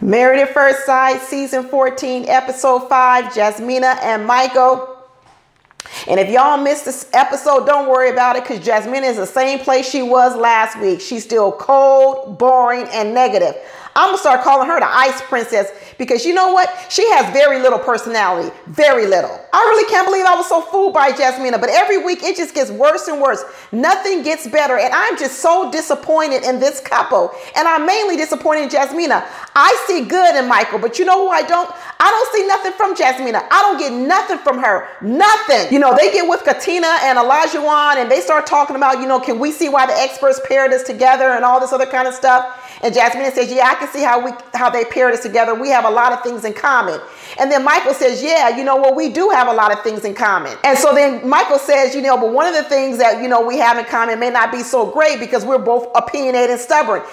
Married at First Sight, season 14, episode 5, Jasmina and Michael. And if y'all missed this episode, don't worry about it, because Jasmina is the same place she was last week. She's still cold, boring, and negative. I'm going to start calling her the Ice Princess, because you know what? She has very little personality. Very little. I really can't believe I was so fooled by Jasmina, but every week it just gets worse and worse. Nothing gets better, and I'm just so disappointed in this couple. And I'm mainly disappointed in Jasmina. I see good in Michael, but you know who I don't? I don't see nothing from Jasmina. I don't get nothing from her. Nothing. You know, they get with Katina and Olajuwon, and they start talking about, you know, can we see why the experts paired us together and all this other kind of stuff. And Jasmina says, yeah, I can see how they paired us together. We have a lot of things in common. And then Michael says, yeah, you know what, we do have a lot of things in common. And so then Michael says, you know, but one of the things that, you know, we have in common may not be so great because we're both opinionated and stubborn.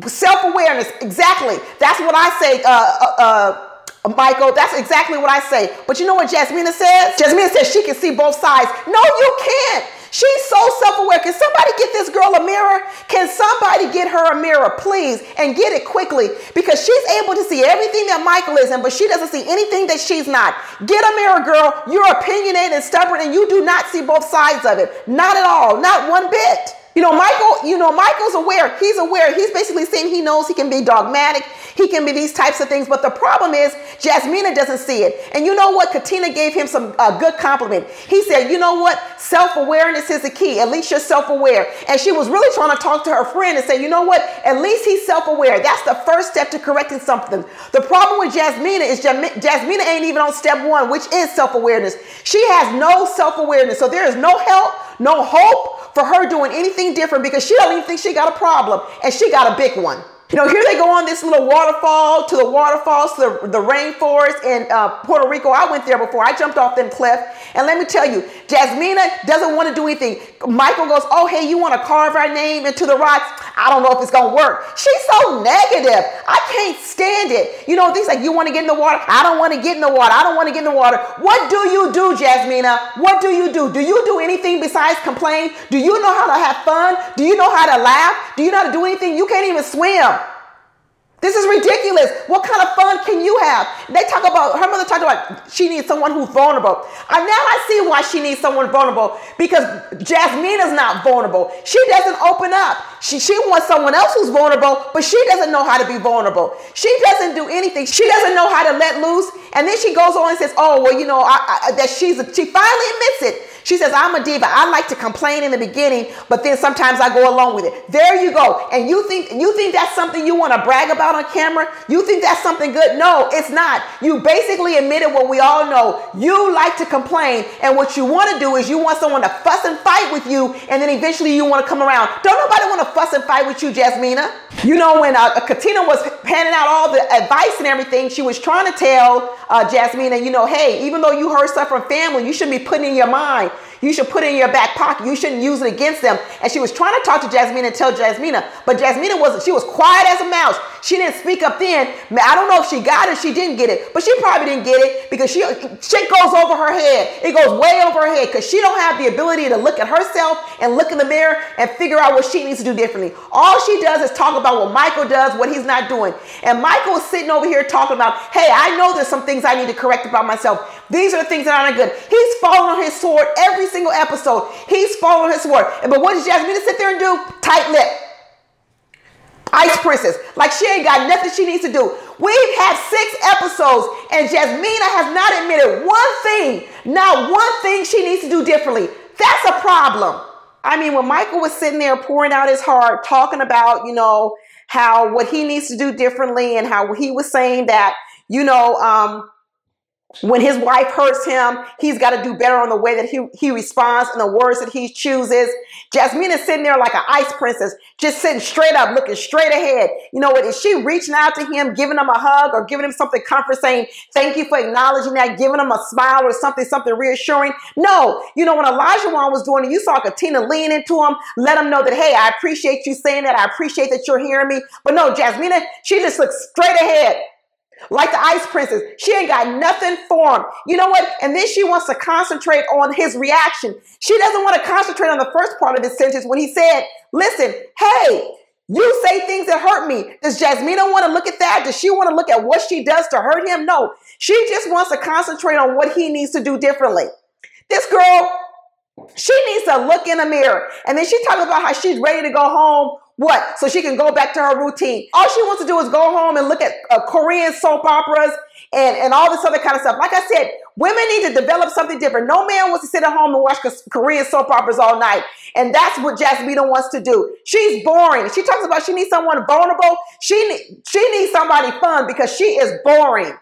Self-awareness, exactly. That's what I say, Michael, that's exactly what I say. But you know what Jasmina says? Jasmina says she can see both sides. No, you can't. She's so self-aware. Can somebody get this girl a mirror? Can somebody get her a mirror, please? And get it quickly, because she's able to see everything that Michael is in, but she doesn't see anything that she's not. Get a mirror, girl. You're opinionated and stubborn, and you do not see both sides of it. Not at all. Not one bit. You know, Michael's aware. He's aware. He's basically saying he knows he can be dogmatic. He can be these types of things. But the problem is Jasmina doesn't see it. And you know what? Katina gave him some good compliment. He said, you know what? Self-awareness is the key. At least you're self-aware. And she was really trying to talk to her friend and say, you know what? At least he's self-aware. That's the first step to correcting something. The problem with Jasmina is Jasmina ain't even on step 1, which is self-awareness. She has no self-awareness. So there is no help, no hope for her doing anything different, because she don't even think she got a problem, and she got a big one. You know, here they go on this little waterfall, to the waterfalls, to the rainforest in Puerto Rico. I went there before. I jumped off them cliff. And let me tell you, Jasmina doesn't want to do anything. Michael goes, oh, hey, you want to carve our name into the rocks? I don't know if it's going to work. She's so negative. I can't stand it. You know, things like, you want to get in the water? I don't want to get in the water. I don't want to get in the water. What do you do, Jasmina? What do you do? Do you do anything besides complain? Do you know how to have fun? Do you know how to laugh? Do you know how to do anything? You can't even swim. This is ridiculous. What kind of fun can you have? They talk about, her mother talked about she needs someone who's vulnerable. And now I see why she needs someone vulnerable, because Jasmina's not vulnerable. She doesn't open up. She wants someone else who's vulnerable, but she doesn't know how to be vulnerable. She doesn't do anything. She doesn't know how to let loose. And then she goes on and says, oh, well, you know, she finally admits it. She says, I'm a diva. I like to complain in the beginning, but then sometimes I go along with it. There you go. And you think that's something you want to brag about on camera? You think that's something good? No, it's not. You basically admitted what we all know. You like to complain, and what you want to do is you want someone to fuss and fight with you, and then eventually you want to come around. Don't nobody want to fuss and fight with you, Jasmina. You know, when Katina was handing out all the advice and everything, she was trying to tell Jasmina, you know, hey, even though you heard stuff from family, you shouldn't be putting in your mind. You should put it in your back pocket. You shouldn't use it against them. And she was trying to talk to Jasmina and tell Jasmina, but Jasmina she was quiet as a mouse. She didn't speak up then. I don't know if she got it or she didn't get it, but she probably didn't get it because shit goes over her head. It goes way over her head because she don't have the ability to look at herself and look in the mirror and figure out what she needs to do differently. All she does is talk about what Michael does, what he's not doing. And Michael is sitting over here talking about, hey, I know there's some things I need to correct about myself. These are the things that aren't good. He's falling on his sword every single episode. He's falling on his sword. But what does Jasmina sit there and do? Tight lip. Ice Princess. Like she ain't got nothing she needs to do. We've had 6 episodes and Jasmina has not admitted one thing, not one thing she needs to do differently. That's a problem. I mean, when Michael was sitting there pouring out his heart, talking about, you know, how what he needs to do differently, and how he was saying that, you know, when his wife hurts him, he's got to do better on the way that he responds and the words that he chooses. Jasmina's sitting there like an ice princess, just sitting straight up, looking straight ahead. You know what? Is she reaching out to him, giving him a hug or giving him something comfort, saying, thank you for acknowledging that, giving him a smile or something reassuring? No. You know, when Olajuwon was doing it, you saw Katina lean into him, let him know that, hey, I appreciate you saying that. I appreciate that you're hearing me. But no, Jasmina, she just looks straight ahead. Like the Ice Princess. She ain't got nothing for him. You know what? And then she wants to concentrate on his reaction. She doesn't want to concentrate on the first part of his sentence when he said, listen, hey, You say things that hurt me. Does Jasmina want to look at that? Does she want to look at what she does to hurt him? No. She just wants to concentrate on what he needs to do differently. This girl, she needs to look in the mirror. And then she talks about how she's ready to go home. What? So she can go back to her routine. All she wants to do is go home and look at Korean soap operas and all this other kind of stuff. Like I said, women need to develop something different. No man wants to sit at home and watch Korean soap operas all night. And that's what Jasmina wants to do. She's boring. She talks about she needs someone vulnerable. She needs somebody fun because she is boring.